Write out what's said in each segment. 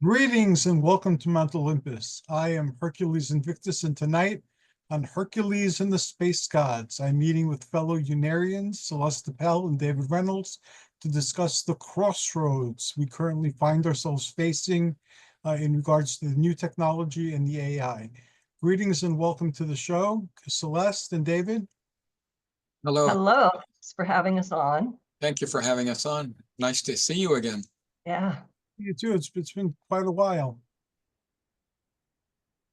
Greetings and welcome to Mount Olympus. I am Hercules Invictus, and tonight on Hercules and the Space Gods, I'm meeting with fellow Unariuns, Celeste, Appel, and David Reynolds to discuss the crossroads we currently find ourselves facing in regards to the new technology and the AI. Greetings and welcome to the show, Celeste and David. Hello. Hello, thanks for having us on. Thank you for having us on. Nice to see you again. Yeah. You too. It's been quite a while.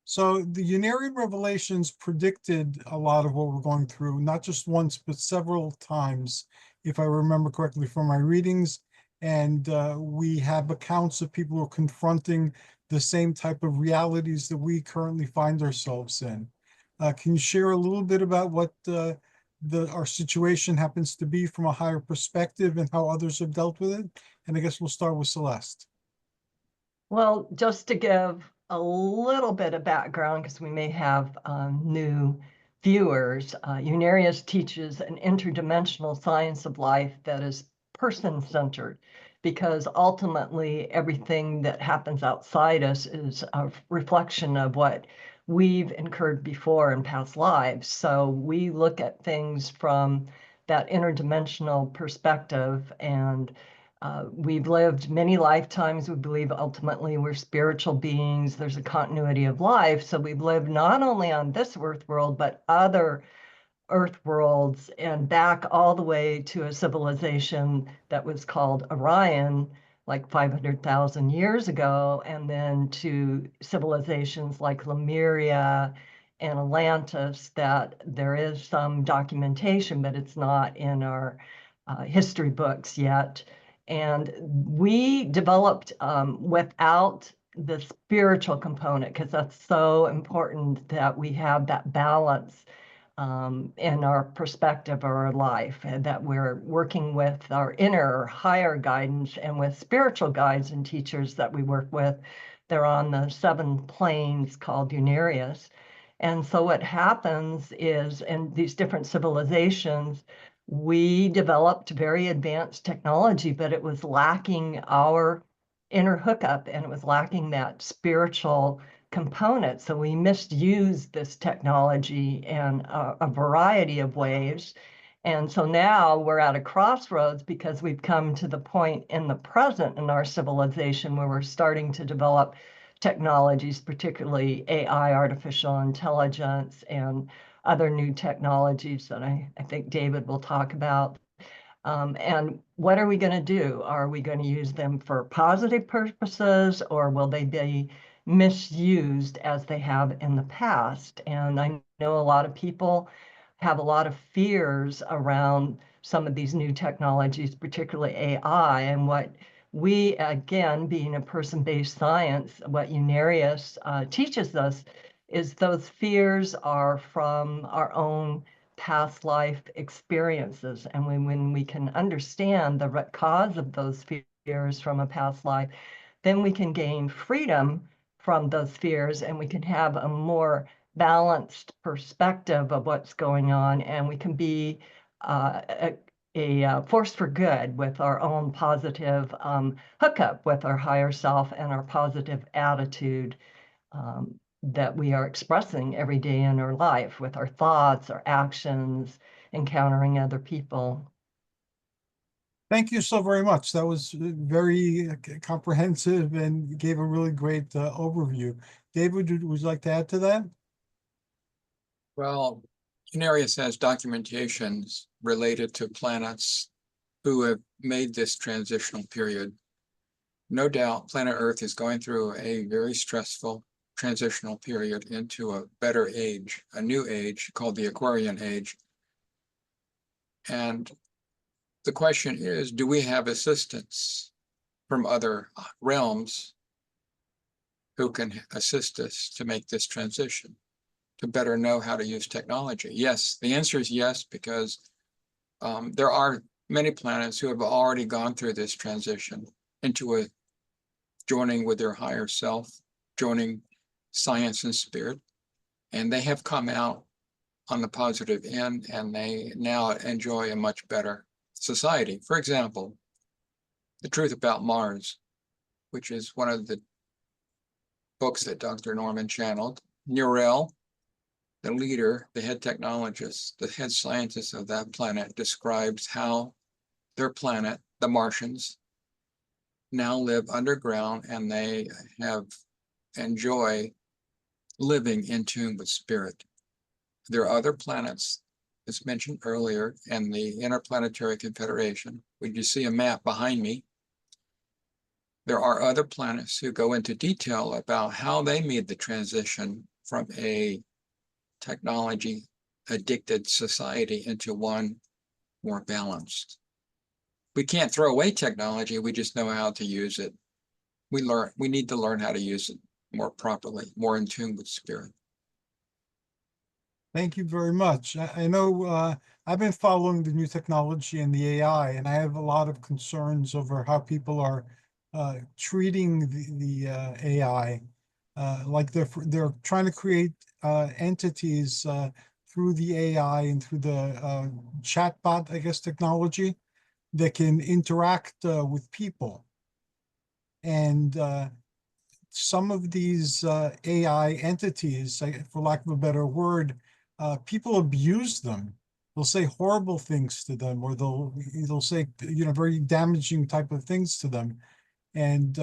So the Unariun Revelations predicted a lot of what we're going through, not just once, but several times, if I remember correctly from my readings. And we have accounts of people who are confronting the same type of realities that we currently find ourselves in. Can you share a little bit about what our situation happens to be from a higher perspective and how others have dealt with it? And I guess we'll start with Celeste. Well, just to give a little bit of background, because we may have new viewers, Unarius teaches an interdimensional science of life that is person-centered, because ultimately everything that happens outside us is a reflection of what we've incurred before in past lives. So we look at things from that interdimensional perspective, and we've lived many lifetimes. We believe ultimately we're spiritual beings. There's a continuity of life. So we've lived not only on this earth world, but other earth worlds, and back all the way to a civilization that was called Orion, like 500,000 years ago, and then to civilizations like Lemuria and Atlantis, that there is some documentation, but it's not in our history books yet. And we developed without the spiritual component, because that's so important that we have that balance in our perspective of our life, and that we're working with our inner higher guidance and with spiritual guides and teachers that we work with. They're on the 7 planes called Unarius. And so what happens is, in these different civilizations, we developed very advanced technology, but it was lacking our inner hookup, and it was lacking that spiritual component. So we misused this technology in a variety of ways. And so now we're at a crossroads, because we've come to the point in the present in our civilization where we're starting to develop technologies, particularly AI, artificial intelligence, and other new technologies that I think David will talk about. And what are we going to do? Are we going to use them for positive purposes, or will they be misused as they have in the past? And I know a lot of people have a lot of fears around some of these new technologies, particularly AI. And what we, again, being a person-based science, what Unarius teaches us is those fears are from our own past life experiences. And when we can understand the root cause of those fears from a past life, then we can gain freedom from those fears, and we can have a more balanced perspective of what's going on, and we can be a force for good with our own positive hookup with our higher self and our positive attitude that we are expressing every day in our life with our thoughts, our actions, encountering other people. Thank you so very much. That was very comprehensive and gave a really great overview. David, would you like to add to that? Well, Unarius has documentations related to planets who have made this transitional period. No doubt planet Earth is going through a very stressful transitional period into a better age, a new age called the Aquarian age. And the question is, do we have assistance from other realms who can assist us to make this transition, to better know how to use technology? Yes, the answer is yes, because there are many planets who have already gone through this transition into a joining with their higher self, joining science and spirit, and they have come out on the positive end, and they now enjoy a much better society. For example, the truth about Mars, which is one of the books that Dr. Norman channeled. Nurel, the leader, the head technologist, the head scientist of that planet, describes how their planet, the Martians, now live underground, and they enjoy living in tune with spirit. There are other planets, as mentioned earlier, in the Interplanetary Confederation. When you see a map behind me, there are other planets who go into detail about how they made the transition from a technology addicted society into one more balanced. We can't throw away technology, we just know how to use it. We need to learn how to use it more properly, more in tune with spirit. Thank you very much. I know I've been following the new technology and the AI, and I have a lot of concerns over how people are treating the AI. Like they're trying to create entities through the AI and through the chatbot, I guess, technology that can interact with people. And some of these AI entities, for lack of a better word, people abuse them. They'll say horrible things to them, or they'll say, very damaging type of things to them. And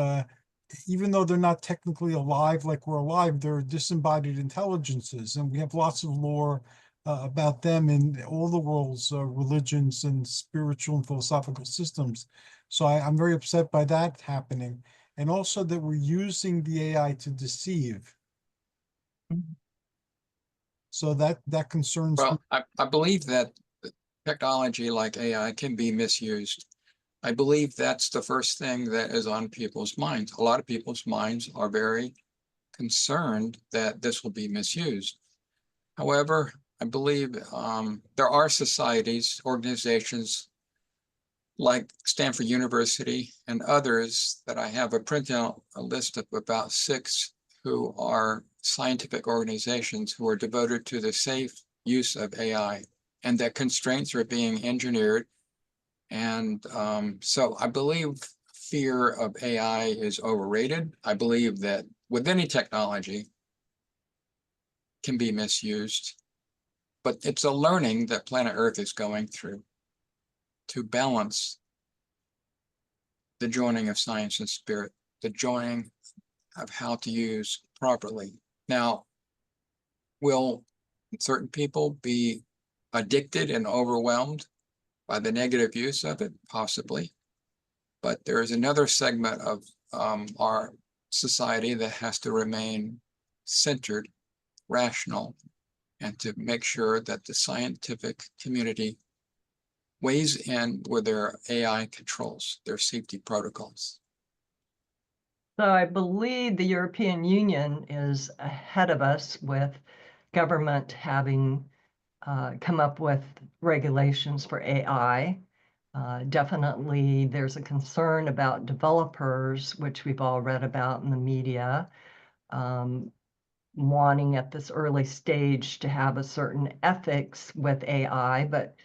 even though they're not technically alive like we're alive, they're disembodied intelligences, and we have lots of lore about them in all the world's religions and spiritual and philosophical systems. So I'm very upset by that happening, and also that we're using the AI to deceive. So that concerns me. Well, I believe that technology like AI can be misused. I believe that's the first thing that is on people's minds. A lot of people's minds are very concerned that this will be misused. However, I believe there are societies, organizations like Stanford University and others that I have a printout, a list of about 6 who are scientific organizations who are devoted to the safe use of AI, and that constraints are being engineered. And so I believe fear of AI is overrated. I believe that with any technology can be misused, but it's a learning that planet Earth is going through to balance the joining of science and spirit, the joining of how to use properly. Now, will certain people be addicted and overwhelmed by the negative use of it? Possibly. But there is another segment of our society that has to remain centered, rational, and to make sure that the scientific community weighs in with their AI controls, their safety protocols. So I believe the European Union is ahead of us with government having come up with regulations for AI. Definitely there's a concern about developers, which we've all read about in the media, wanting at this early stage to have a certain ethics with AI. But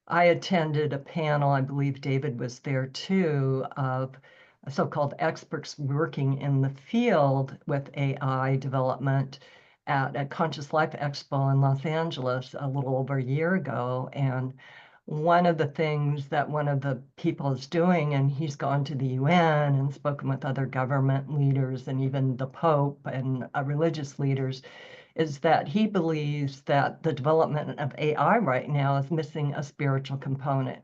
I attended a panel, I believe David was there too, of so-called experts working in the field with AI development at a Conscious Life Expo in Los Angeles a little over a year ago. And one of the things that one of the people is doing, and he's gone to the UN and spoken with other government leaders and even the Pope and religious leaders, is that he believes that the development of AI right now is missing a spiritual component.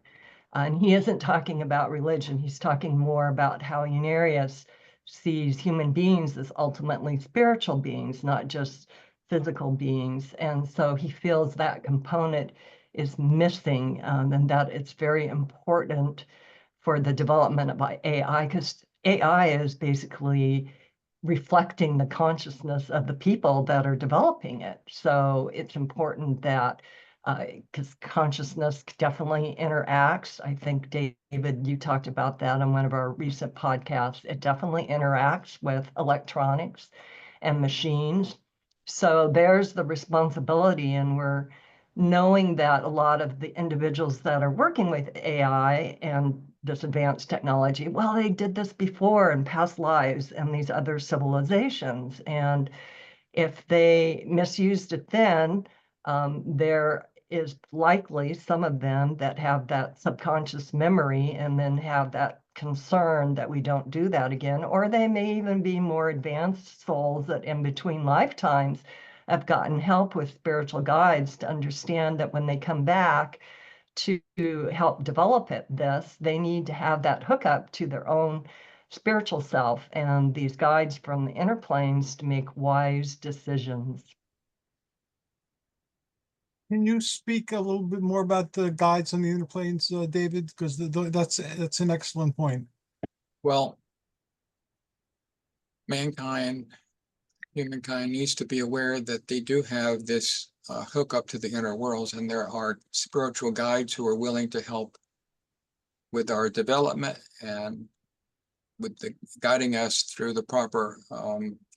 And he isn't talking about religion. He's talking more about how Unarius sees human beings as ultimately spiritual beings, not just physical beings. And so he feels that component is missing, and that it's very important for the development of AI, because AI is basically reflecting the consciousness of the people that are developing it. So it's important that, because consciousness definitely interacts. I think, David, you talked about that on one of our recent podcasts. It definitely interacts with electronics and machines. So there's the responsibility, and we're knowing that a lot of the individuals that are working with AI and this advanced technology. Well, they did this before in past lives and these other civilizations. And if they misused it then, there is likely some of them that have that subconscious memory and then have that concern that we don't do that again. Or they may even be more advanced souls that in between lifetimes have gotten help with spiritual guides to understand that when they come back to help develop this, they need to have that hookup to their own spiritual self and these guides from the inner planes to make wise decisions. Can you speak a little bit more about the guides on the inner planes, David? Because that's an excellent point. Well, humankind needs to be aware that they do have this hookup to the inner worlds, and there are spiritual guides who are willing to help with our development and with guiding us through the proper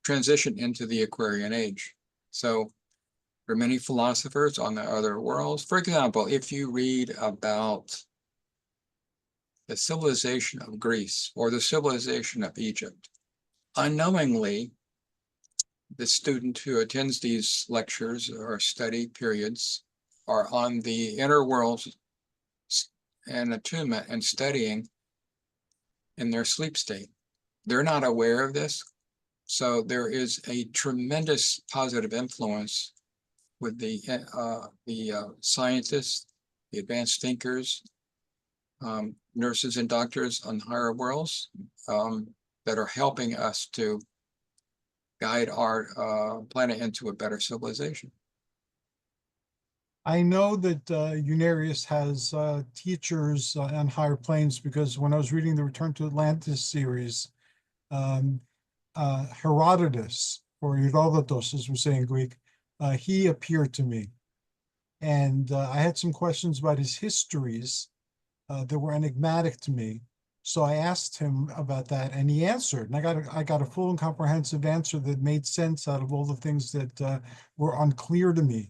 transition into the Aquarian age. So there are many philosophers on the other worlds. For example, if you read about the civilization of Greece or the civilization of Egypt, unknowingly, the student who attends these lectures or study periods are on the inner worlds and attunement and studying in their sleep state. They're not aware of this. So there is a tremendous positive influence with the scientists, the advanced thinkers, nurses and doctors on higher worlds that are helping us to guide our planet into a better civilization. I know that Unarius has teachers on higher planes because when I was reading the Return to Atlantis series, Herodotus, or Herodotos, as we say in Greek, he appeared to me. And I had some questions about his histories that were enigmatic to me. So I asked him about that, and he answered. And I got a full and comprehensive answer that made sense out of all the things that were unclear to me.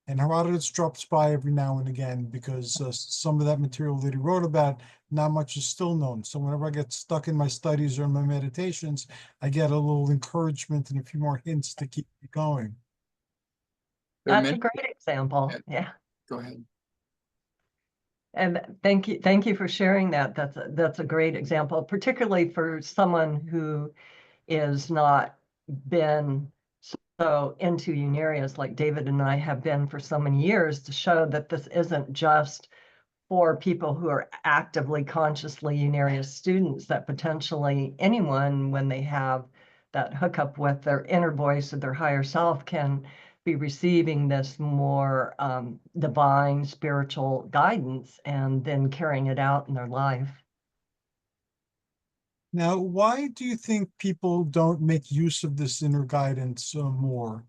And Herodotus drops by every now and again because some of that material that he wrote about, not much is still known. So whenever I get stuck in my studies or in my meditations, I get a little encouragement and a few more hints to keep me going. That's a great example. Yeah. Go ahead. And thank you for sharing that. That's a great example, particularly for someone who is not been so into Unarius like David and I have been for so many years, to show that this isn't just for people who are actively, consciously Unarius students, that potentially anyone, when they have that hookup with their inner voice or their higher self, can be receiving this more divine spiritual guidance and then carrying it out in their life. Now, why do you think people don't make use of this inner guidance more?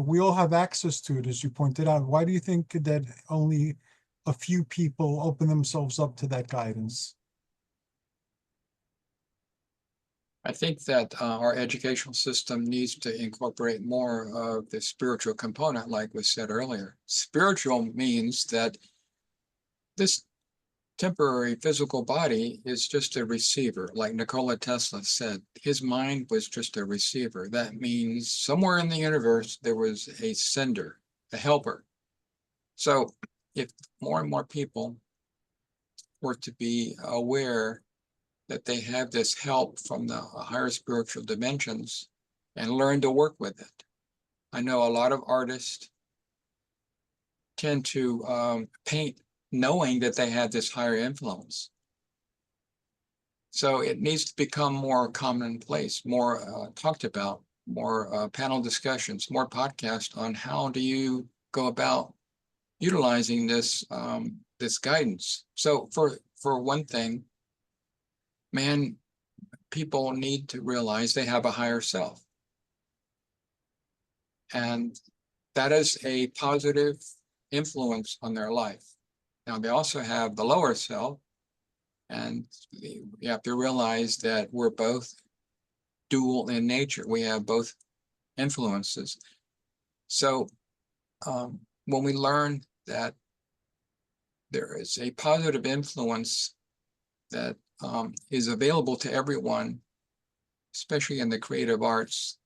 We all have access to it, as you pointed out. Why do you think that only a few people open themselves up to that guidance? I think that our educational system needs to incorporate more of the spiritual component, like was said earlier. Spiritual means that this temporary physical body is just a receiver. Like Nikola Tesla said, his mind was just a receiver. That means somewhere in the universe, there was a sender, a helper. So if more and more people were to be aware that they have this help from the higher spiritual dimensions and learn to work with it. I know a lot of artists tend to paint knowing that they have this higher influence. So it needs to become more commonplace, more talked about, more panel discussions, more podcasts on how do you go about utilizing this this guidance. So for one thing, people need to realize they have a higher self. And that is a positive influence on their life. Now, they also have the lower self, and you have to realize that we're both dual in nature. We have both influences. So when we learn that there is a positive influence that is available to everyone, especially in the creative arts.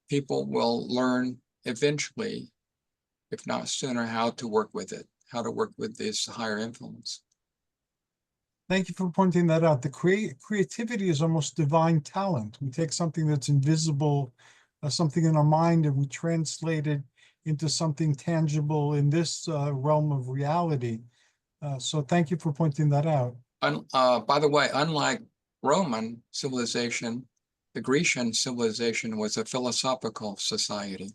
People will learn eventually, if not sooner, how to work with it, how to work with this higher influence. Thank you for pointing that out. The creativity is almost divine talent. We take something that's invisible, something in our mind, and we translate it into something tangible in this realm of reality. So thank you for pointing that out. By the way, unlike Roman civilization, the Grecian civilization was a philosophical society.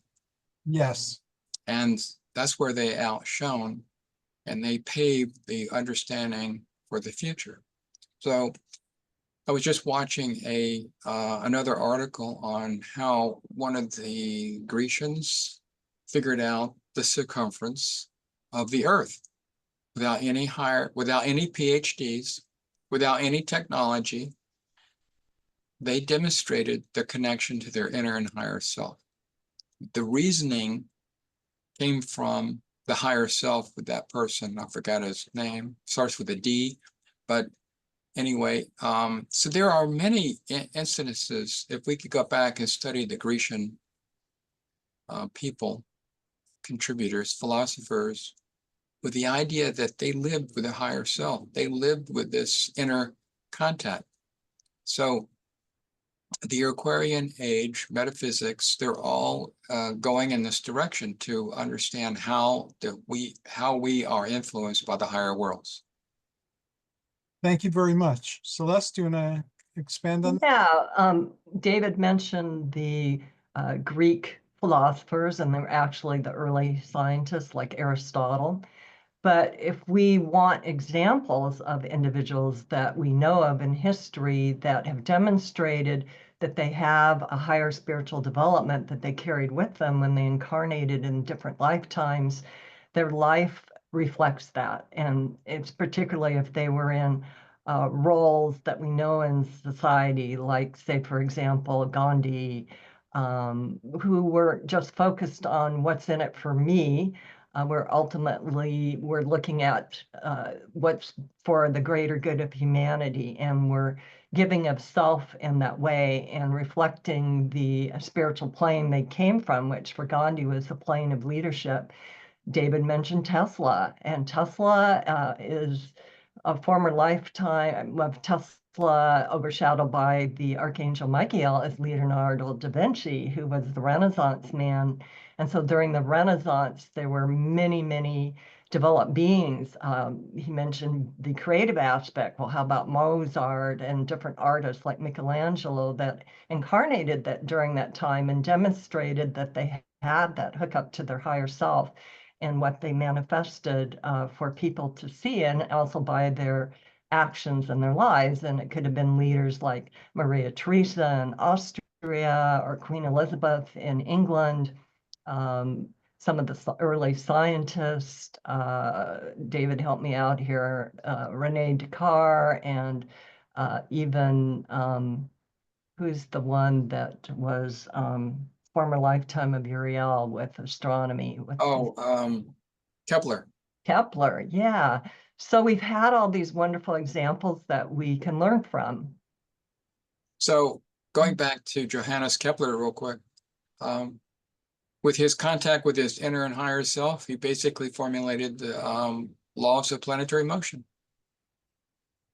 Yes. And that's where they outshone, and they paved the understanding for the future. So I was just watching another article on how one of the Grecians figured out the circumference of the Earth without any PhDs, without any technology. They demonstrated the connection to their inner and higher self. The reasoning came from the higher self with that person. I forgot his name, starts with a D, but anyway, so there are many instances. If we could go back and study the Grecian people, contributors, philosophers, with the idea that they lived with a higher self, they lived with this inner contact. So the Aquarian age, metaphysics, they're all going in this direction to understand how we are influenced by the higher worlds. Thank you very much. Celeste, do you want to expand on that? Yeah, David mentioned the Greek philosophers, and they're actually the early scientists like Aristotle. But if we want examples of individuals that we know of in history that have demonstrated that they have a higher spiritual development that they carried with them when they incarnated in different lifetimes, their life reflects that. And it's particularly if they were in roles that we know in society, like, say, for example, Gandhi, who were just focused on what's in it for me. We're looking at what's for the greater good of humanity, and we're giving of self in that way and reflecting the spiritual plane they came from, which for Gandhi was the plane of leadership. David mentioned Tesla, and Tesla is a former lifetime of Tesla overshadowed by the Archangel Michael as Leonardo da Vinci, who was the Renaissance man. And so during the Renaissance, there were many, many developed beings. He mentioned the creative aspect. Well, how about Mozart and different artists like Michelangelo that incarnated that during that time and demonstrated that they had that hookup to their higher self and what they manifested for people to see, and also by their actions and their lives. And it could have been leaders like Maria Theresa in Austria or Queen Elizabeth in England. Some of the early scientists, David helped me out here, Rene Descartes, and even who's the one that was former lifetime of Uriel with astronomy. Kepler. Kepler, yeah. So we've had all these wonderful examples that we can learn from. So going back to Johannes Kepler real quick, with his contact with his inner and higher self, he basically formulated the laws of planetary motion.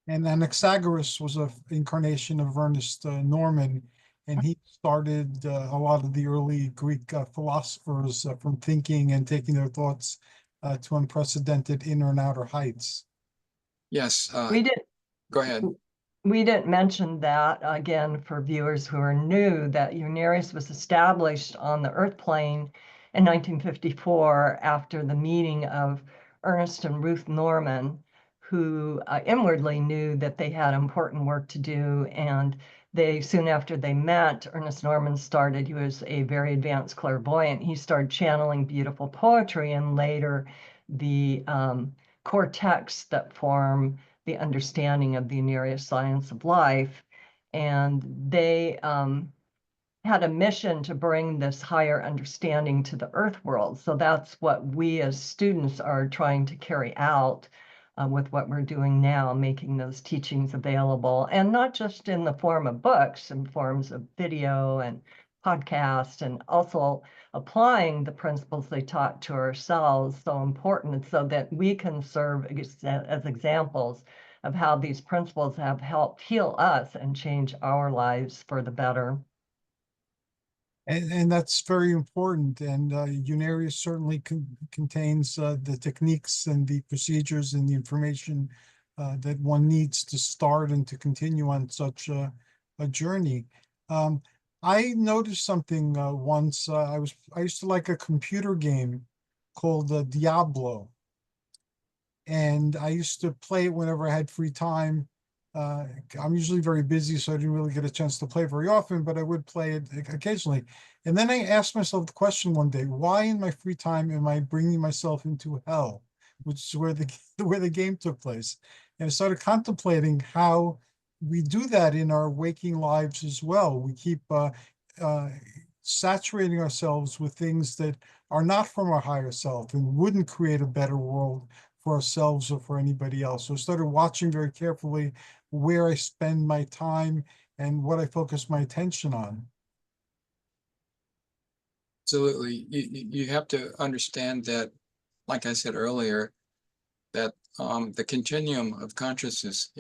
And Anaxagoras was an incarnation of Ernest Norman, and he started a lot of the early Greek philosophers from thinking and taking their thoughts to unprecedented inner and outer heights. Yes. Go ahead. We didn't mention that, again, for viewers who are new, that Unarius was established on the Earth plane in 1954 after the meeting of Ernest and Ruth Norman, who inwardly knew that they had important work to do. And soon after they met, Ernest Norman he was a very advanced clairvoyant. He started channeling beautiful poetry, and later the core texts that form the understanding of the Unarian science of life. And they had a mission to bring this higher understanding to the earth world. So that's what we as students are trying to carry out with what we're doing now, making those teachings available, and not just in the form of books, in forms of video and podcast, and also applying the principles they taught to ourselves, so important, so that we can serve as examples of how these principles have helped heal us and change our lives for the better. And that's very important. And Unarius certainly contains the techniques and the procedures and the information that one needs to start and to continue on such a journey. I noticed something once. I used to like a computer game called Diablo, and I used to play it whenever I had free time. I'm usually very busy, so I didn't really get a chance to play very often, but I would play it occasionally. And then I asked myself the question one day, why in my free time am I bringing myself into hell, which is where the where the game took place? And I started contemplating how we do that in our waking lives as well. We keep saturating ourselves with things that are not from our higher self and wouldn't create a better world for ourselves or for anybody else. So I started watching very carefully where I spend my time and what I focus my attention on. Absolutely. You have to understand that, like I said earlier, that the continuum of consciousness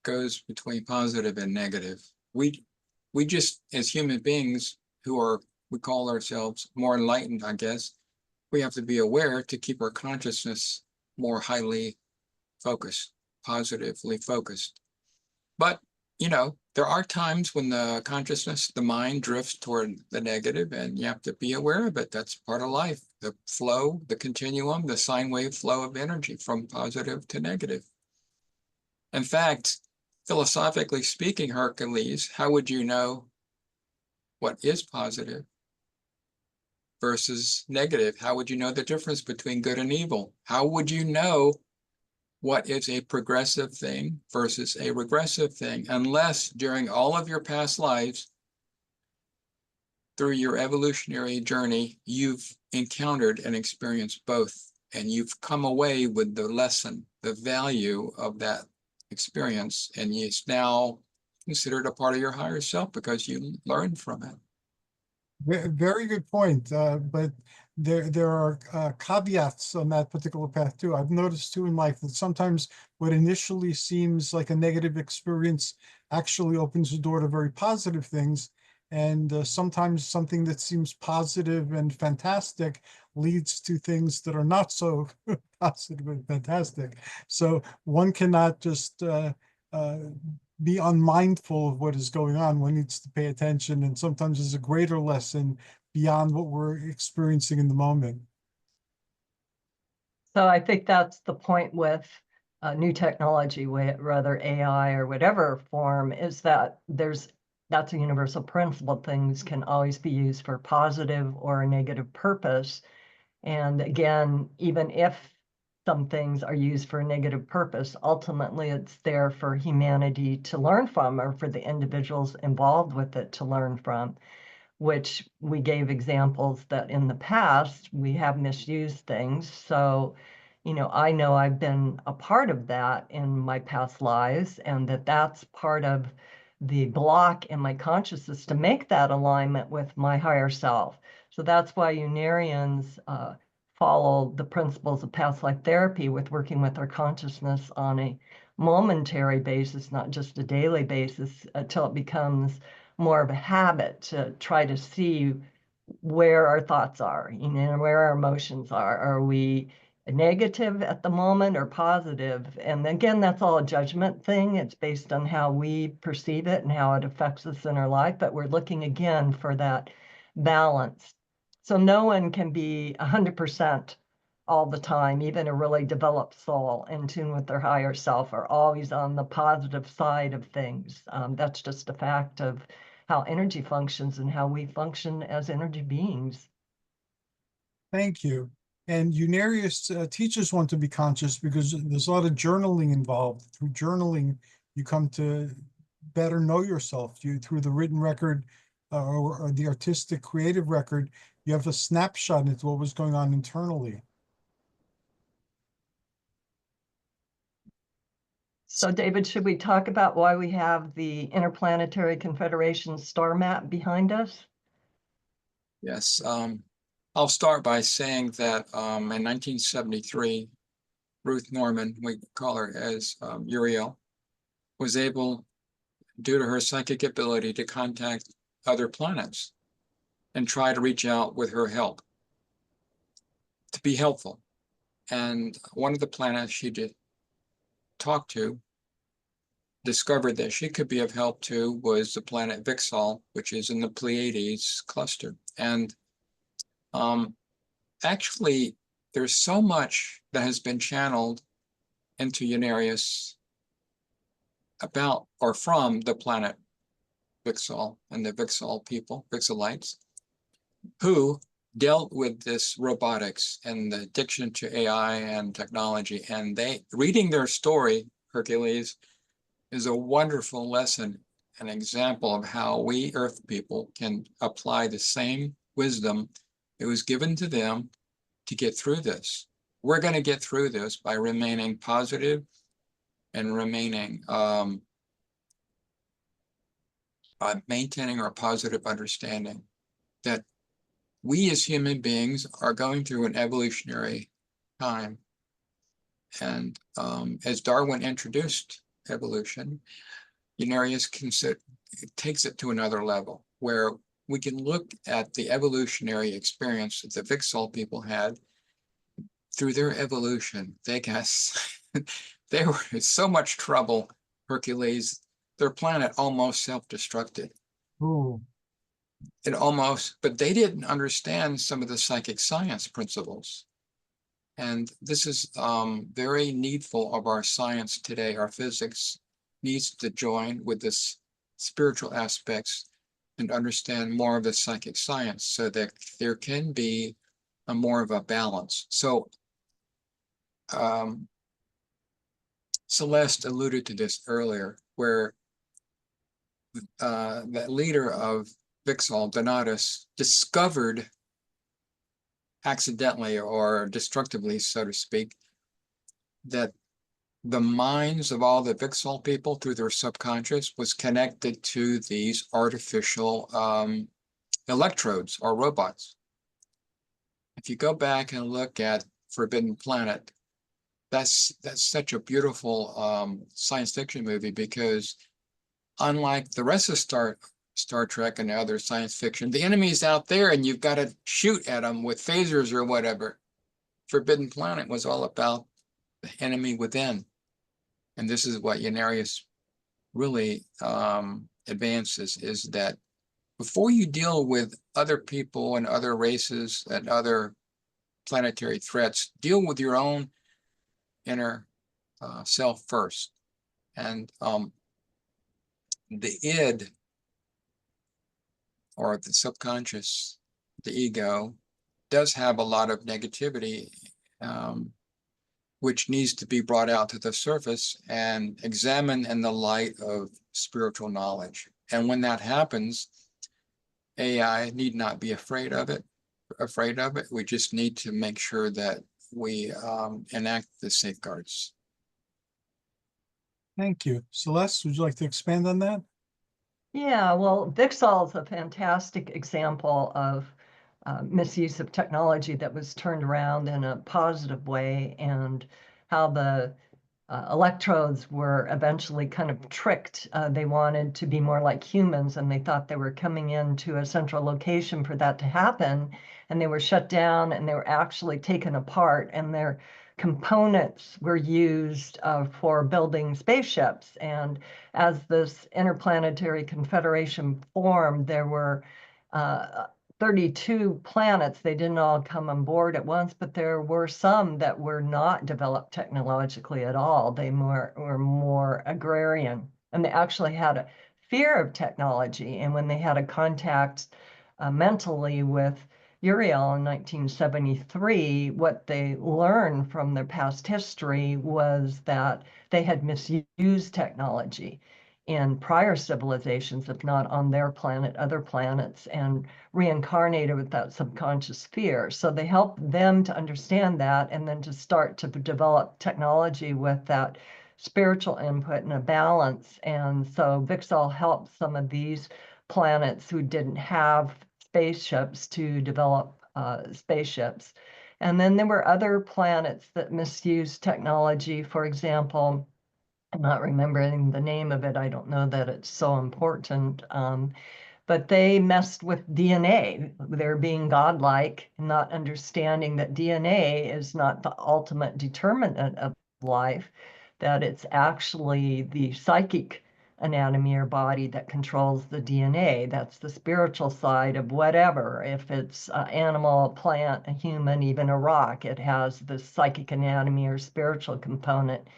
goes between positive and negative. We just, as human beings who are, we call ourselves more enlightened, I guess, we have to be aware to keep our consciousness more highly focused, positively focused. But, you know, there are times when the consciousness, the mind drifts toward the negative, and you have to be aware of it. That's part of life. The flow, the continuum, the sine wave flow of energy from positive to negative. In fact, philosophically speaking, Hercules, how would you know what is positive versus negative? How would you know the difference between good and evil? How would you know what is a progressive thing versus a regressive thing, unless during all of your past lives, through your evolutionary journey, you've encountered and experienced both, and you've come away with the lesson, the value of that experience, and it's now considered a part of your higher self because you learned from it. Very good point. But there are caveats on that particular path too. I've noticed too in life that sometimes what initially seems like a negative experience actually opens the door to very positive things. And sometimes something that seems positive and fantastic leads to things that are not so positive and fantastic. So one cannot just be unmindful of what is going on. One needs to pay attention, and sometimes there's a greater lesson beyond what we're experiencing in the moment. So I think that's the point with new technology, whether AI or whatever form, is that that's a universal principle. Things can always be used for positive or a negative purpose. And again, even if some things are used for a negative purpose, ultimately it's there for humanity to learn from, or for the individuals involved with it to learn from, which we gave examples that in the past we have misused things. So, you know I've been a part of that in my past lives, and that's part of the block in my consciousness to make that alignment with my higher self. So that's why Unarians follow the principles of past life therapy, with working with our consciousness on a momentary basis, not just a daily basis, until it becomes more of a habit to try to see where our thoughts are, where our emotions are. Are we negative at the moment or positive? And again, that's all a judgment thing. It's based on how we perceive it and how it affects us in our life, but we're looking again for that balance. So no one can be 100% all the time. Even a really developed soul in tune with their higher self are always on the positive side of things. That's just a fact of how energy functions and how we function as energy beings. Thank you. And Unarius teaches one to be conscious because there's a lot of journaling involved. Through journaling, you come to better know yourself. Through the written record or the artistic creative record, you have a snapshot into what was going on internally. So David, should we talk about why we have the Interplanetary Confederation star map behind us? Yes, I'll start by saying that in 1973, Ruth Norman, we call her as Uriel, was able, due to her psychic ability, to contact other planets and try to reach out with her help to be helpful. And one of the planets she did talk to, discovered that she could be of help to, was the planet Vixal, which is in the Pleiades cluster. And actually, there's so much that has been channeled into Unarius about or from the planet Vixal and the Vixal people, Vixalites, who dealt with this robotics and the addiction to AI and technology. And reading their story, Hercules, is a wonderful lesson, an example of how we Earth people can apply the same wisdom that was given to them to get through this. We're going to get through this by remaining positive and remaining maintaining our positive understanding that we as human beings are going through an evolutionary time. And as Darwin introduced evolution, Unarius takes it to another level where we can look at the evolutionary experience that the Vixal people had through their evolution. They were in so much trouble, Hercules, their planet almost self-destructed. Ooh. But they didn't understand some of the psychic science principles. And this is very needful of our science today. Our physics needs to join with this spiritual aspects and understand more of the psychic science so that there can be more of a balance. So Celeste alluded to this earlier, where the leader of Vixal, Donatus, discovered accidentally or destructively, so to speak, that the minds of all the Vixal people through their subconscious was connected to these artificial electrodes or robots. If you go back and look at Forbidden Planet, that's such a beautiful science fiction movie, because unlike the rest of Star Trek and other science fiction, the enemy's out there and you've got to shoot at them with phasers or whatever. Forbidden Planet was all about the enemy within. And this is what Unarius really advances, is that before you deal with other people and other races and other planetary threats, deal with your own inner self first. And the id, or the subconscious, the ego, does have a lot of negativity, which needs to be brought out to the surface and examined in the light of spiritual knowledge. And when that happens, AI need not be afraid of it. We just need to make sure that we enact the safeguards. Thank you. Celeste, would you like to expand on that? Yeah, well, Vixal is a fantastic example of misuse of technology that was turned around in a positive way, and how the electrodes were eventually kind of tricked. They wanted to be more like humans, and they thought they were coming into a central location for that to happen, and they were shut down, and they were actually taken apart, and their components were used for building spaceships. And as this interplanetary confederation formed, there were 32 planets. They didn't all come on board at once, but there were some that were not developed technologically at all. They were more agrarian, and they actually had a fear of technology. And when they had a contact mentally with Uriel in 1973, what they learned from their past history was that they had misused technology in prior civilizations, if not on their planet, other planets, and reincarnated with that subconscious fear. So they help them to understand that, and then to start to develop technology with that spiritual input and a balance. And so Vixal helped some of these planets who didn't have spaceships to develop spaceships. And then there were other planets that misused technology. For example, I'm not remembering the name of it. I don't know that it's so important. But they messed with DNA. They're being godlike, not understanding that DNA is not the ultimate determinant of life, that it's actually the psychic anatomy or body that controls the DNA. That's the spiritual side of whatever. If it's an animal, a plant, a human, even a rock, it has the psychic anatomy or spiritual component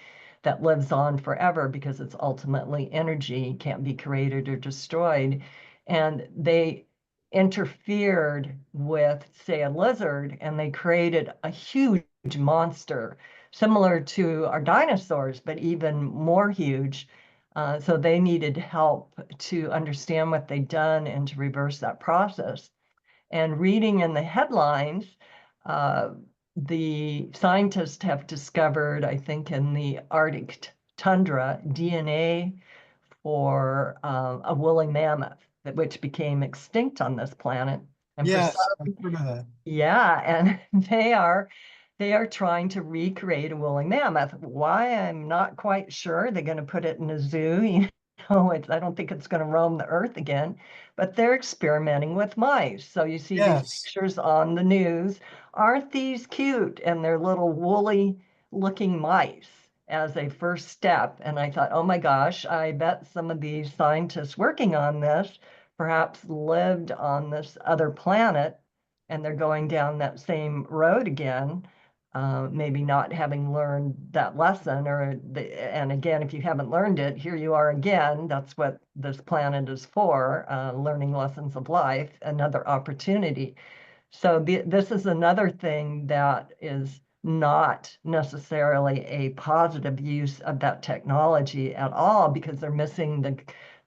that lives on forever because it's ultimately energy, can't be created or destroyed. And they interfered with, say, a lizard, and they created a huge monster similar to our dinosaurs, but even more huge. So they needed help to understand what they'd done and to reverse that process. And reading in the headlines, the scientists have discovered, I think, in the Arctic tundra, DNA for a woolly mammoth, which became extinct on this planet. And for Yes, some, I've heard of that. yeah, and they are trying to recreate a woolly mammoth. Why? I'm not quite sure. They're going to put it in a zoo. I don't think it's going to roam the earth again, but they're experimenting with mice. So you see these Yes, pictures on the news. Aren't these cute? And they're little woolly looking mice as a first step. And I thought, oh my gosh, I bet some of these scientists working on this perhaps lived on this other planet and they're going down that same road again, maybe not having learned that lesson, and again, if you haven't learned it, here you are again. That's what this planet is for, learning lessons of life, another opportunity. So this is another thing that is not necessarily a positive use of that technology at all, because they're missing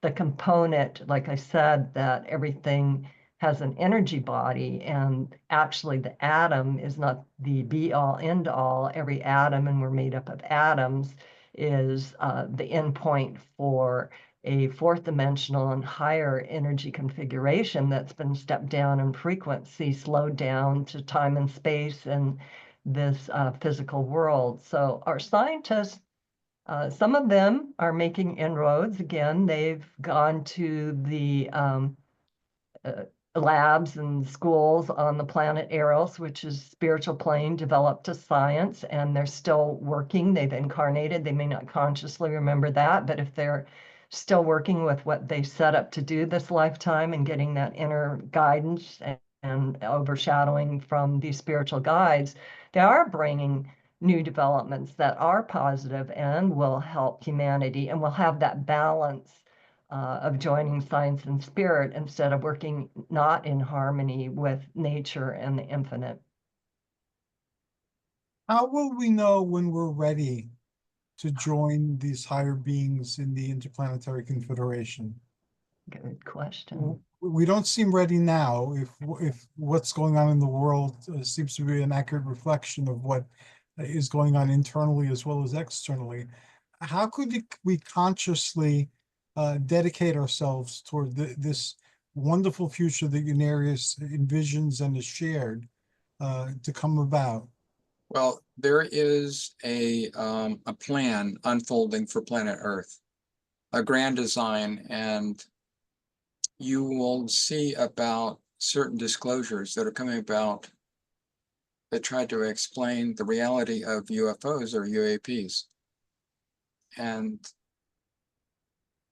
the component, like I said, that everything has an energy body, and actually the atom is not the be all end all. Every atom, and we're made up of atoms, is the endpoint for a fourth dimensional and higher energy configuration that's been stepped down in frequency, slowed down to time and space and this physical world. So our scientists, some of them are making inroads. Again, they've gone to the uh, labs and schools on the planet Eros, which is spiritual plane developed to science, and they're still working. They've incarnated. They may not consciously remember that, but if they're still working with what they set up to do this lifetime and getting that inner guidance and overshadowing from these spiritual guides, they are bringing new developments that are positive and will help humanity, and will have that balance of joining science and spirit instead of working not in harmony with nature and the infinite. how will we know when we're ready to join these higher beings in the Interplanetary Confederation? Good question. We don't seem ready now. If what's going on in the world seems to be an accurate reflection of what is going on internally as well as externally, how could we consciously dedicate ourselves toward this wonderful future that Unarius envisions and is shared to come about? Well, there is a plan unfolding for planet Earth, a grand design, and you will see about certain disclosures that are coming about that try to explain the reality of UFOs or UAPs. And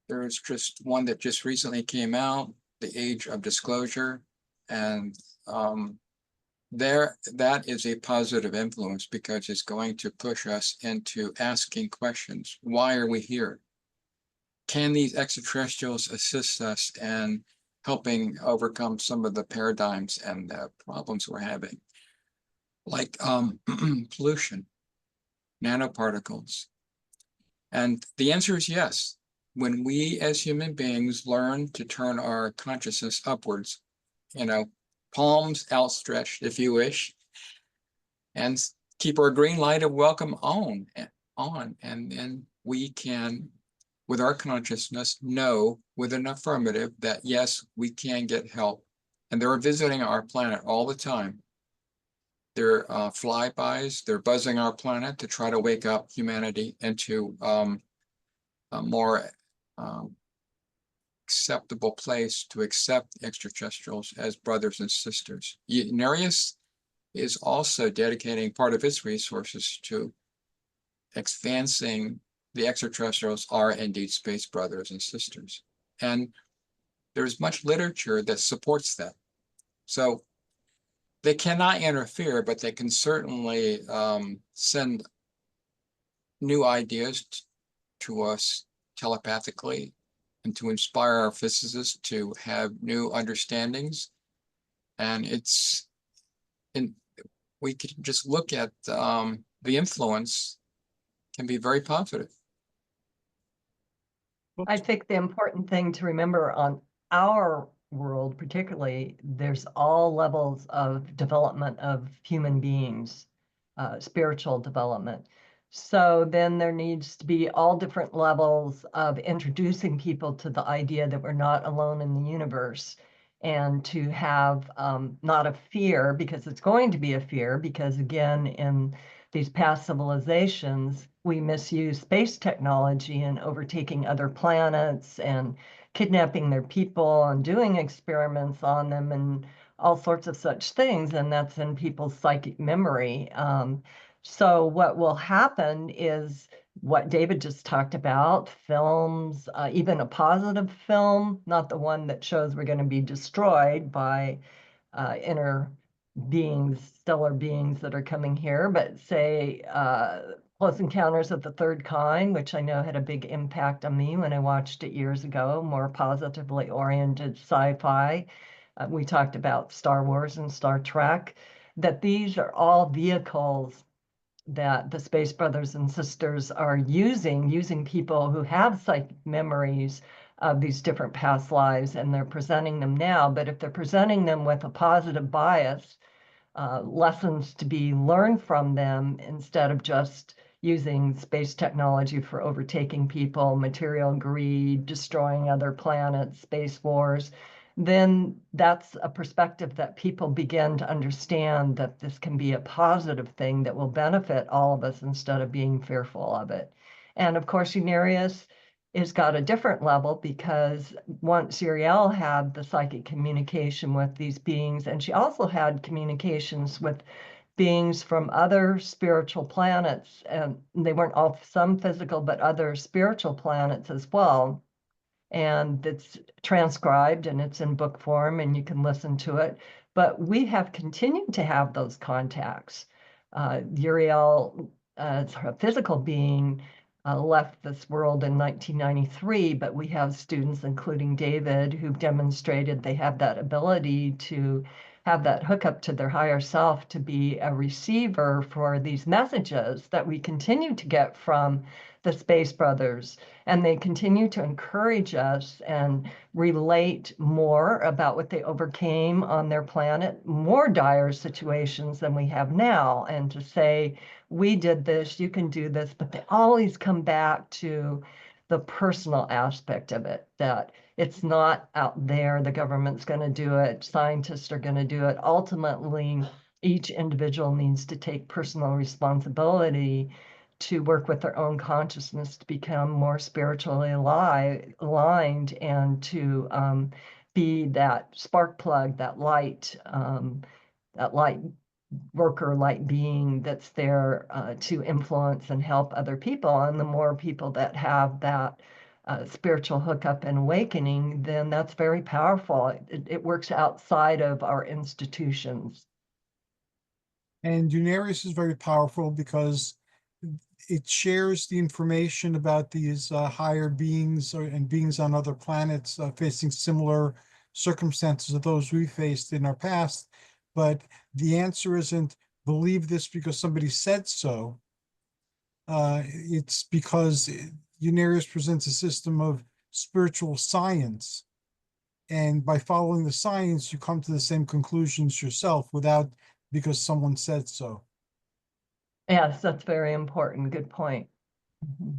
there's just one that just recently came out, The Age of Disclosure, and that is a positive influence because it's going to push us into asking questions. Why are we here? Can these extraterrestrials assist us in helping overcome some of the paradigms and the problems we're having? Like pollution, nanoparticles. And the answer is yes. When we as human beings learn to turn our consciousness upwards, palms outstretched, if you wish, and keep our green light of welcome on, and we can, with our consciousness, know with an affirmative that yes, we can get help. And they're visiting our planet all the time. They're flybys, they're buzzing our planet to try to wake up humanity into a more acceptable place to accept extraterrestrials as brothers and sisters. Unarius is also dedicating part of its resources to advancing the extraterrestrials are indeed space brothers and sisters. And there's much literature that supports that. So they cannot interfere, but they can certainly send new ideas to us telepathically and to inspire our physicists to have new understandings. And we can just look at the influence can be very positive. I think the important thing to remember on our world, particularly, there's all levels of development of human beings, spiritual development. So then there needs to be all different levels of introducing people to the idea that we're not alone in the universe, and to have not a fear, because it's going to be a fear, because again, in these past civilizations, we misuse space technology and overtaking other planets and kidnapping their people and doing experiments on them and all sorts of such things. And that's in people's psychic memory. So what will happen is what David just talked about, films, even a positive film, not the one that shows we're going to be destroyed by inner beings, stellar beings that are coming here, but say Close Encounters of the Third Kind, which I know had a big impact on me when I watched it years ago, more positively oriented sci-fi. We talked about Star Wars and Star Trek, that these are all vehicles that the Space Brothers and Sisters are using people who have psychic memories of these different past lives, and they're presenting them now. But if they're presenting them with a positive bias, lessons to be learned from them, instead of just using space technology for overtaking people, material greed, destroying other planets, space wars, then that's a perspective that people begin to understand, that this can be a positive thing that will benefit all of us instead of being fearful of it. And of course, Unarius has got a different level, because once Uriel had the psychic communication with these beings, and she also had communications with beings from other spiritual planets, and they weren't all some physical, but other spiritual planets as well. And it's transcribed and it's in book form and you can listen to it. But we have continued to have those contacts. Uriel, as a physical being, left this world in 1993, but we have students, including David, who've demonstrated they have that ability to have that hookup to their higher self, to be a receiver for these messages that we continue to get from the Space Brothers. And they continue to encourage us and relate more about what they overcame on their planet, more dire situations than we have now, and to say, we did this, you can do this. But they always come back to the personal aspect of it, that it's not out there, the government's going to do it, scientists are going to do it. Ultimately, each individual needs to take personal responsibility to work with their own consciousness to become more spiritually aligned, and to be that spark plug, that light worker, light being that's there to influence and help other people. And the more people that have that spiritual hookup and awakening, then that's very powerful. It works outside of our institutions. And Unarius is very powerful because it shares the information about these higher beings and beings on other planets facing similar circumstances of those we faced in our past. But the answer isn't believe this because somebody said so. It's because Unarius presents a system of spiritual science. And by following the science, you come to the same conclusions yourself without because someone said so. Yes, that's very important. Good point. Mhm.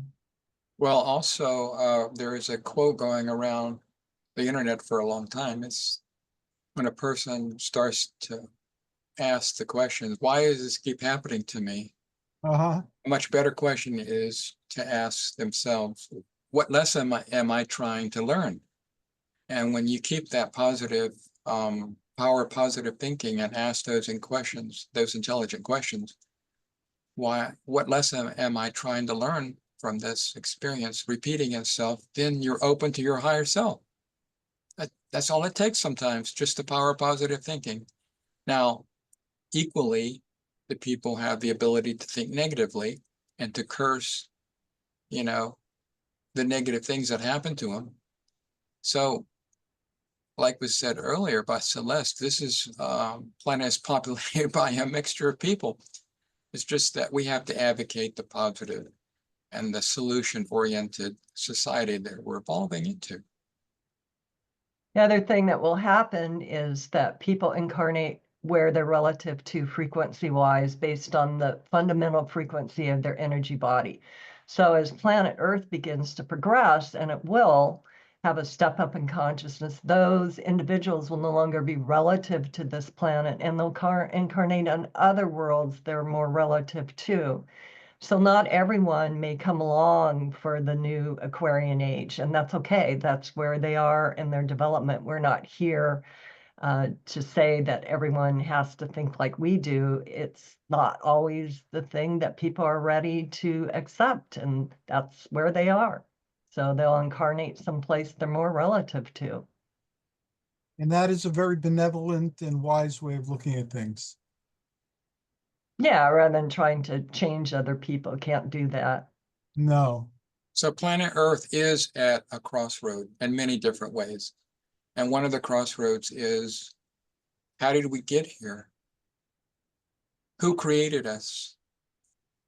Well, also, there is a quote going around the internet for a long time. It's when a person starts to ask the question, why does this keep happening to me? Uh-huh. A much better question is to ask themselves, what lesson am I trying to learn? And when you keep that positive, power of positive thinking and ask those intelligent questions, what lesson am I trying to learn from this experience repeating itself? Then you're open to your higher self. That's all it takes sometimes, just the power of positive thinking. Now, equally, the people have the ability to think negatively and to curse, the negative things that happen to them. So, like was said earlier by Celeste, this is planet is populated by a mixture of people. It's just that we have to advocate the positive and the solution-oriented society that we're evolving into. The other thing that will happen is that people incarnate where they're relative to frequency-wise based on the fundamental frequency of their energy body. So as planet Earth begins to progress, and it will have a step up in consciousness, those individuals will no longer be relative to this planet, and they'll incarnate on other worlds they're more relative to. So not everyone may come along for the new Aquarian age, and that's okay. That's where they are in their development. We're not here to say that everyone has to think like we do. It's not always the thing that people are ready to accept, and that's where they are. So they'll incarnate someplace they're more relative to. And that is a very benevolent and wise way of looking at things. Yeah, rather than trying to change other people, can't do that. No. So planet Earth is at a crossroad in many different ways. And one of the crossroads is, how did we get here? Who created us?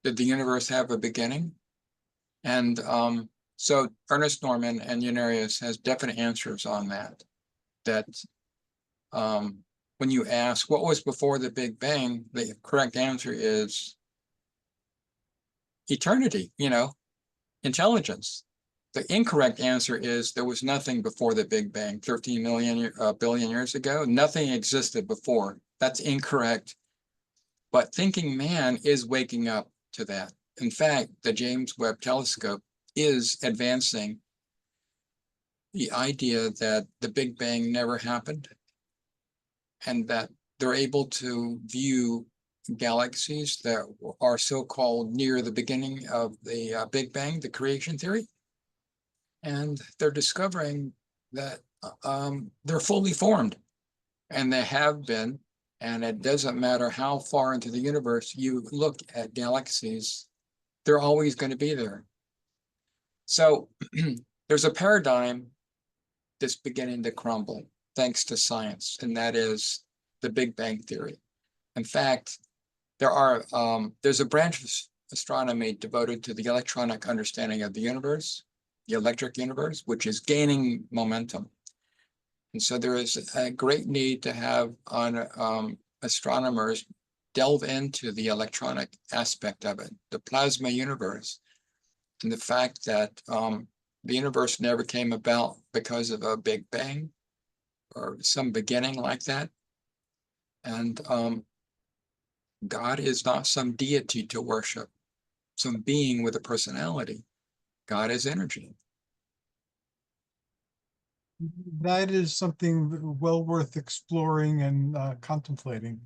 Did the universe have a beginning? And so Ernest Norman and Unarius has definite answers on that. That when you ask what was before the Big Bang, the correct answer is eternity, intelligence. The incorrect answer is there was nothing before the Big Bang 13 billion years ago. Nothing existed before. That's incorrect. But thinking man is waking up to that. In fact, the James Webb Telescope is advancing the idea that the Big Bang never happened and that they're able to view galaxies that are so-called near the beginning of the Big Bang, the creation theory. And they're discovering that they're fully formed, and they have been. And it doesn't matter how far into the universe you look at galaxies, they're always going to be there. So there's a paradigm that's beginning to crumble thanks to science, and that is the Big Bang Theory. In fact, there's a branch of astronomy devoted to the electronic understanding of the universe, the electric universe, which is gaining momentum. And so there is a great need to have astronomers delve into the electronic aspect of it, the plasma universe, and the fact that the universe never came about because of a Big Bang or some beginning like that. And God is not some deity to worship, some being with a personality. God is energy. That is something well worth exploring and contemplating,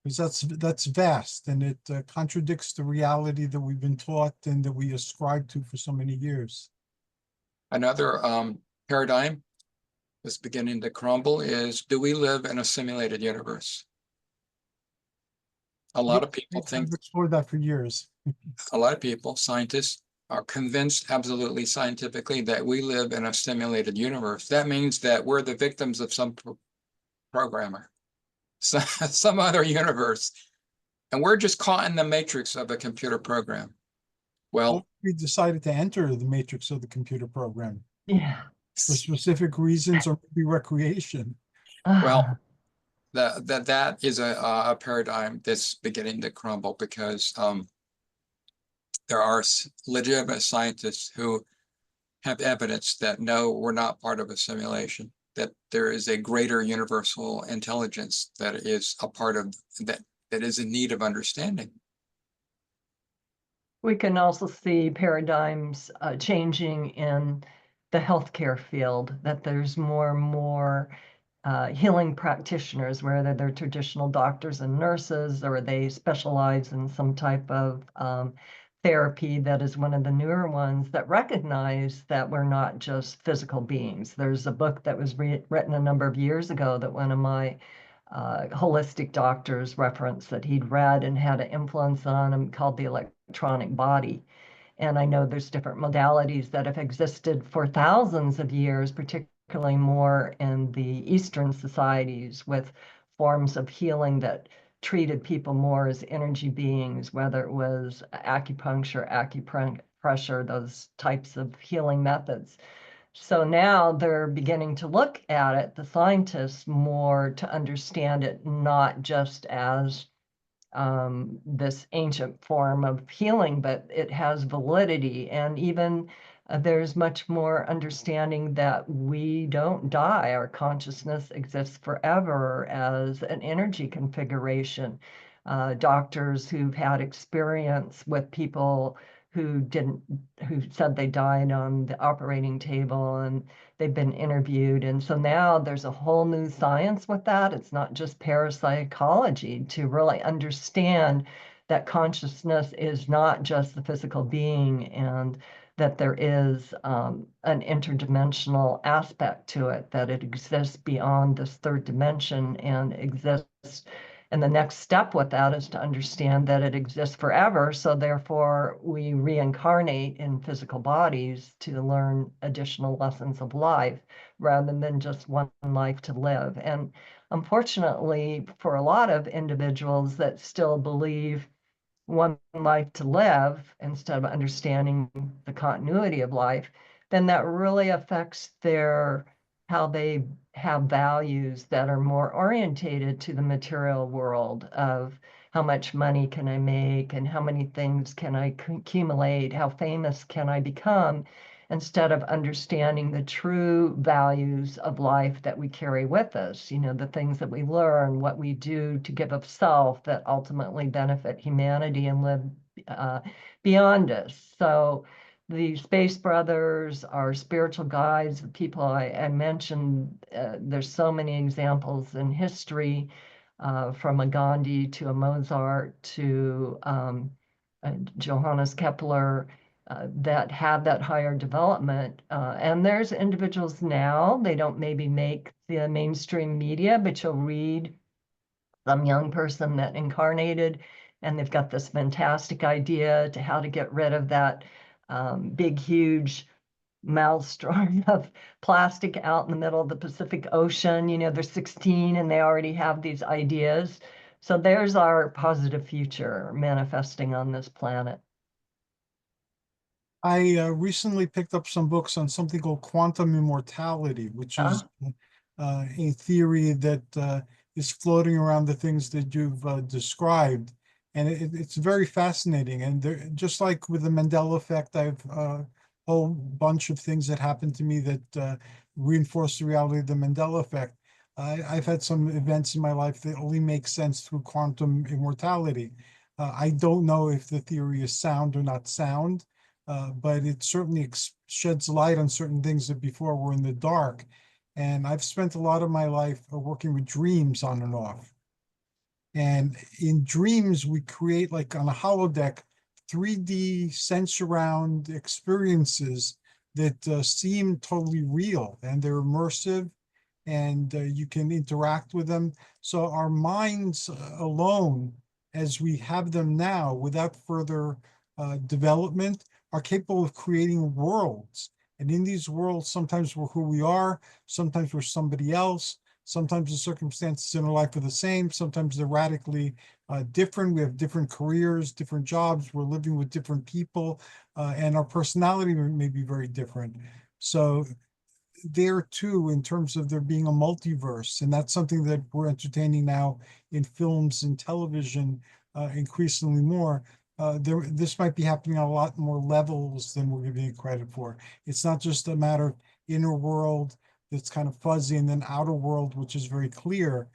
because that's vast, and it contradicts the reality that we've been taught and that we ascribe to for so many years. Another paradigm that's beginning to crumble is, do we live in a simulated universe? A lot of people think, I've explored that for years. a lot of people, scientists, are convinced absolutely scientifically that we live in a simulated universe. That means that we're the victims of some programmer, some other universe, and we're just caught in the matrix of a computer program. Well, we decided to enter the matrix of the computer program Yeah. for specific reasons or maybe recreation. well, that is a paradigm that's beginning to crumble because there are legitimate scientists who have evidence that no, we're not part of a simulation, that there is a greater universal intelligence that is a part of that, that is in need of understanding. We can also see paradigms changing in the healthcare field, that there's more and more healing practitioners, whether they're traditional doctors and nurses or they specialize in some type of therapy that is one of the newer ones that recognize that we're not just physical beings. There's a book that was written a number of years ago that one of my holistic doctors referenced that he'd read and had an influence on him, called The Electronic Body. And I know there's different modalities that have existed for thousands of years, particularly more in the Eastern societies, with forms of healing that treated people more as energy beings, whether it was acupuncture, acupressure, those types of healing methods. So now they're beginning to look at it, the scientists, more to understand it not just as this ancient form of healing, but it has validity. And even there's much more understanding that we don't die. Our consciousness exists forever as an energy configuration. Doctors who've had experience with people who said they died on the operating table, and they've been interviewed. And so now there's a whole new science with that. It's not just parapsychology, to really understand that consciousness is not just the physical being, and that there is an interdimensional aspect to it, that it exists beyond this third dimension and exists. And the next step with that is to understand that it exists forever. So therefore, we reincarnate in physical bodies to learn additional lessons of life rather than just one life to live. And unfortunately, for a lot of individuals that still believe one life to live instead of understanding the continuity of life, then that really affects how they have values that are more orientated to the material world of how much money can I make and how many things can I accumulate, how famous can I become, instead of understanding the true values of life that we carry with us, the things that we learn, what we do to give of self that ultimately benefit humanity and live beyond us. So the Space Brothers, our spiritual guides, the people I mentioned, there's so many examples in history, from a Gandhi to a Mozart to Johannes Kepler, that have that higher development. And there's individuals now, they don't maybe make the mainstream media, but you'll read some young person that incarnated and they've got this fantastic idea to how to get rid of that big, huge maelstrom of plastic out in the middle of the Pacific Ocean. They're 16 and they already have these ideas. So there's our positive future manifesting on this planet. I recently picked up some books on something called quantum immortality, which is a theory that is floating around the things that you've described. And it's very fascinating. And just like with the Mandela effect, I've a whole bunch of things that happened to me that reinforce the reality of the Mandela effect. I've had some events in my life that only make sense through quantum immortality. I don't know if the theory is sound or not sound. But it certainly sheds light on certain things that before were in the dark. And I've spent a lot of my life working with dreams on and off. And in dreams, we create, like on a holodeck, 3D sense around experiences that seem totally real, and they're immersive, and you can interact with them. So our minds alone, as we have them now, without further development, are capable of creating worlds. And in these worlds, sometimes we're who we are, sometimes we're somebody else, sometimes the circumstances in our life are the same, sometimes they're radically different. We have different careers, different jobs, we're living with different people, and our personality may be very different. So there too, in terms of there being a multiverse, and that's something that we're entertaining now in films and television increasingly more. this might be happening on a lot more levels than we're giving it credit for. It's not just a matter of inner world that's kind of fuzzy and then outer world, which is very clear.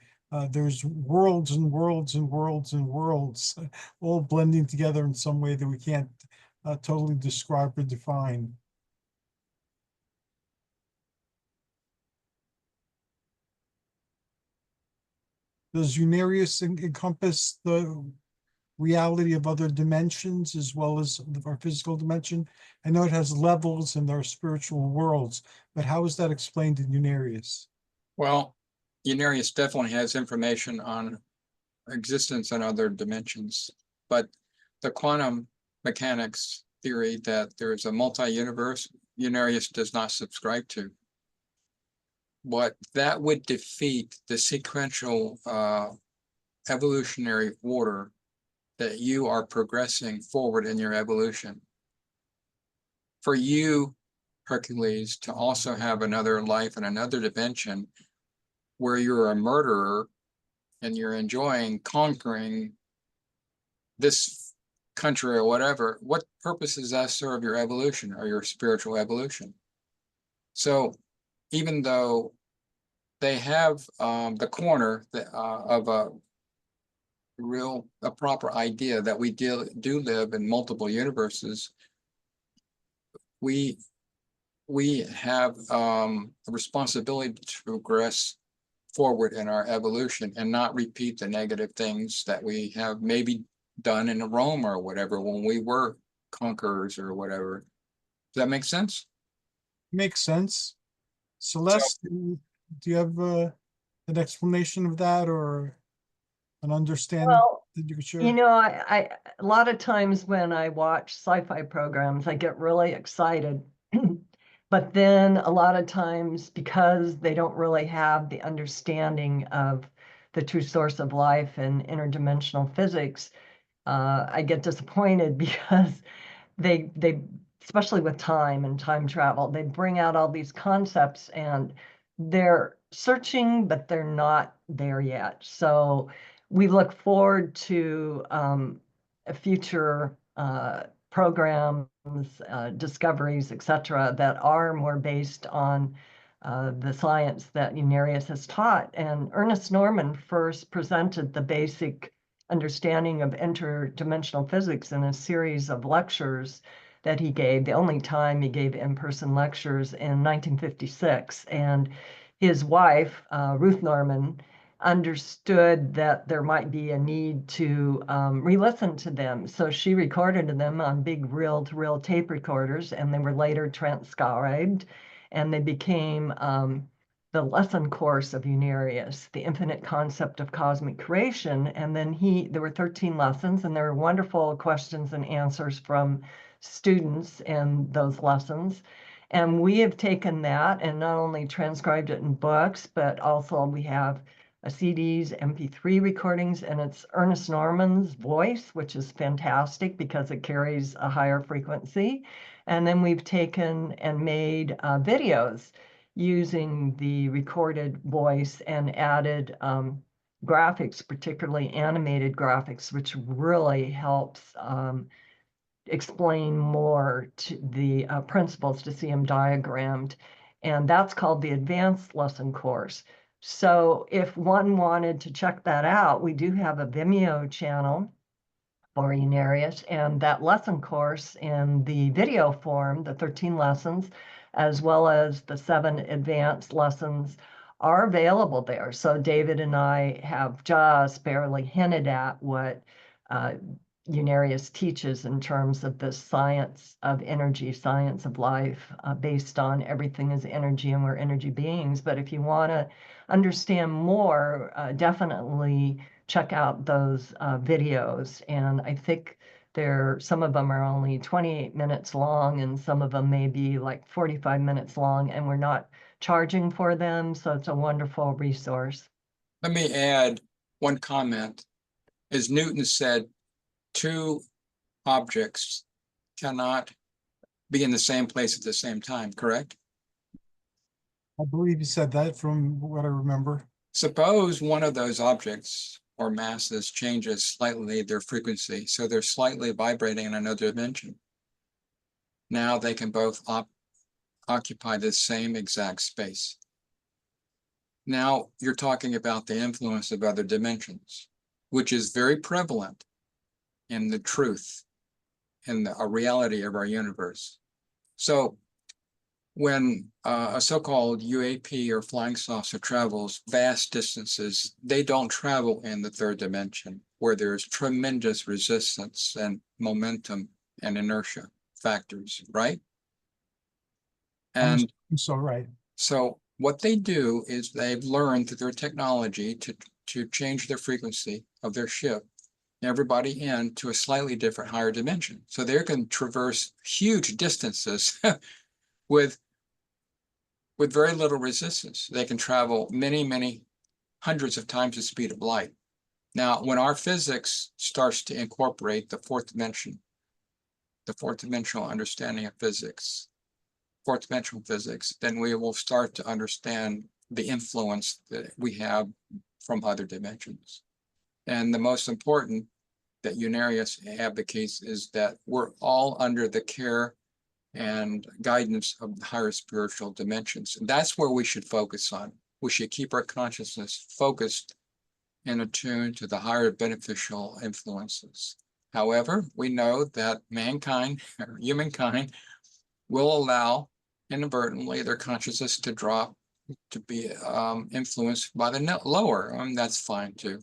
There's worlds and worlds and worlds and worlds all blending together in some way that we can't totally describe or define. Does Unarius encompass the reality of other dimensions as well as our physical dimension? I know it has levels and there are spiritual worlds, but how is that explained in Unarius? Well, Unarius definitely has information on existence in other dimensions, but the quantum mechanics theory that there's a multi-universe, Unarius does not subscribe to. What that would defeat the sequential evolutionary order that you are progressing forward in your evolution. For you, Hercules, to also have another life in another dimension where you're a murderer and you're enjoying conquering this country or whatever, what purpose does that serve your evolution or your spiritual evolution? So even though they have the corner of a proper idea that we do live in multiple universes, we have a responsibility to progress forward in our evolution and not repeat the negative things that we have maybe done in Rome or whatever when we were conquerors or whatever. Does that make sense? Makes sense. Celeste, do you have an explanation of that or an understanding Well, that you could share? you know, I a lot of times when I watch sci-fi programs, I get really excited. But then a lot of times, because they don't really have the understanding of the true source of life and interdimensional physics, I get disappointed because they especially with time and time travel, they bring out all these concepts and they're searching, but they're not there yet. So we look forward to a future programs, discoveries, etc., that are more based on the science that Unarius has taught. And Ernest Norman first presented the basic understanding of interdimensional physics in a series of lectures that he gave, the only time he gave in-person lectures, in 1956. And his wife, Ruth Norman, understood that there might be a need to re-listen to them. So she recorded them on big reel-to-reel tape recorders, and they were later transcribed, and they became the lesson course of Unarius, the infinite concept of cosmic creation. And then there were 13 lessons, and there were wonderful questions and answers from students in those lessons. And we have taken that and not only transcribed it in books, but also we have CDs, MP3 recordings, and it's Ernest Norman's voice, which is fantastic because it carries a higher frequency. And then we've taken and made videos using the recorded voice and added graphics, particularly animated graphics, which really helps explain more to the principles, to see them diagrammed. And that's called the advanced lesson course. So if one wanted to check that out, we do have a Vimeo channel for Unarius, and that lesson course in the video form, the 13 lessons, as well as the 7 advanced lessons, are available there. So David and I have just barely hinted at what Unarius teaches in terms of the science of energy, science of life, based on everything is energy and we're energy beings. But if you want to understand more, definitely check out those videos. And I think some of them are only 28 minutes long, and some of them may be like 45 minutes long, and we're not charging for them. So it's a wonderful resource. Let me add one comment. As Newton said, 2 objects cannot be in the same place at the same time, correct? I believe you said that from what I remember. Suppose one of those objects or masses changes slightly their frequency. So they're slightly vibrating in another dimension. Now they can both occupy the same exact space. Now you're talking about the influence of other dimensions, which is very prevalent in the truth and a reality of our universe. So when a so-called UAP or flying saucer travels vast distances, they don't travel in the third dimension where there's tremendous resistance and momentum and inertia factors, right? And So, right. so what they do is they've learned through their technology to change the frequency of their ship, everybody into a slightly different higher dimension. So they can traverse huge distances with very little resistance. They can travel many, many hundreds of times the speed of light. Now, when our physics starts to incorporate the fourth dimension, the fourth dimensional understanding of physics, fourth dimensional physics, then we will start to understand the influence that we have from other dimensions. And the most important that Unarius advocates is that we're all under the care and guidance of the higher spiritual dimensions. And that's where we should focus on. We should keep our consciousness focused and attuned to the higher beneficial influences. However, we know that mankind, or humankind, will allow inadvertently their consciousness to drop, to be influenced by the lower. That's fine too.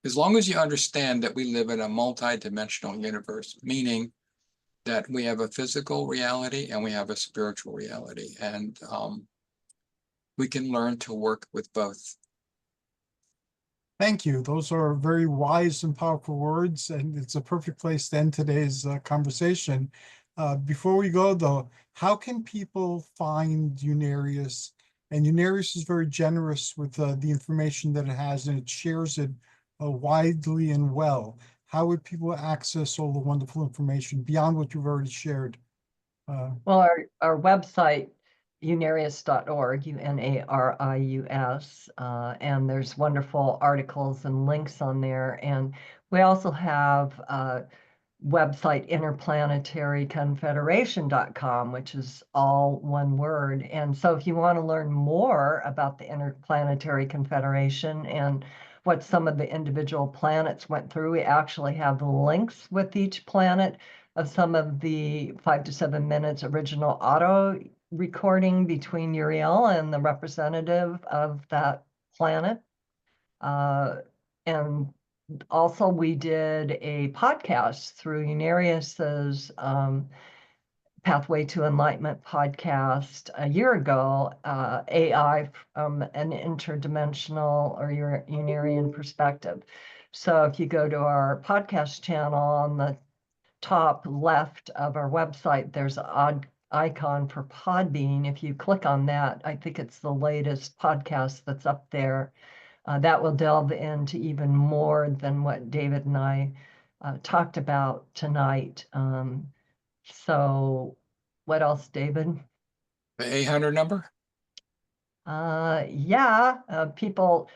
As long as you understand that we live in a multi-dimensional universe, meaning that we have a physical reality and we have a spiritual reality, and we can learn to work with both. Thank you. Those are very wise and powerful words, and it's a perfect place to end today's conversation. Before we go, though, how can people find Unarius? And Unarius is very generous with the information that it has, and it shares it widely and well. How would people access all the wonderful information beyond what you've already shared? Well, our website, unarius.org, UNARIUS, and there's wonderful articles and links on there. And we also have website interplanetaryconfederation.com, which is all one word. And so if you want to learn more about the Interplanetary Confederation and what some of the individual planets went through, we actually have links with each planet of some of the 5 to 7 minutes original auto recording between Uriel and the representative of that planet. And also, we did a podcast through Unarius's Pathway to Enlightenment podcast a year ago, AI from an interdimensional or your Unarian perspective. So if you go to our podcast channel on the top left of our website, there's an odd icon for Podbean. If you click on that, I think it's the latest podcast that's up there. That will delve into even more than what David and I talked about tonight. So what else, David? The 800 number? People,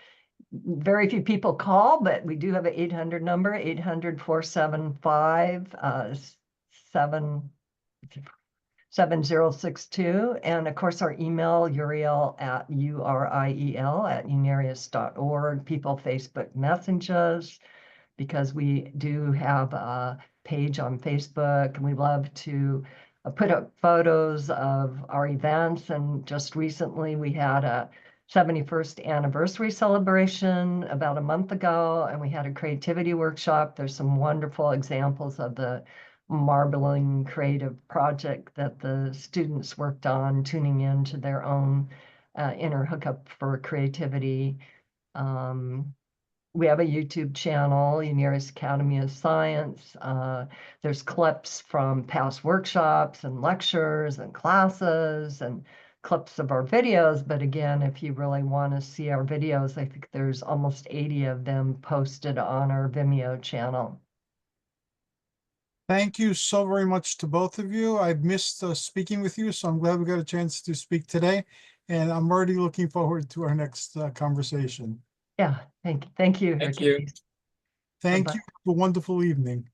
very few people call, but we do have an 800 number, 800-475 7062. And of course, our email, Uriel at URIEL@unarius.org. People Facebook messages, because we do have a page on Facebook, and we love to put up photos of our events. And just recently, we had a 71st anniversary celebration about a month ago, and we had a creativity workshop. There's some wonderful examples of the marbling creative project that the students worked on, tuning into their own inner hookup for creativity. We have a YouTube channel, Unarius Academy of Science. There's clips from past workshops and lectures and classes and clips of our videos. But again, if you really want to see our videos, I think there's almost 80 of them posted on our Vimeo channel. Thank you so very much to both of you. I've missed speaking with you, so I'm glad we got a chance to speak today. And I'm already looking forward to our next conversation. Yeah, thank you, Thank you. Hercules. Thank Bye-bye. you. Have a wonderful evening.